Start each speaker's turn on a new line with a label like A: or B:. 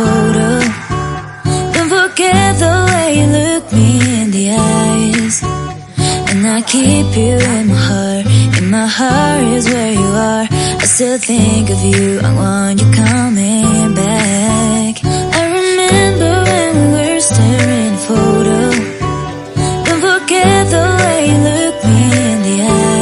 A: photo. Don't forget the way you look me in the eyes. And I keep you in my heart. In my heart is where you are. I still think of you, I want you coming.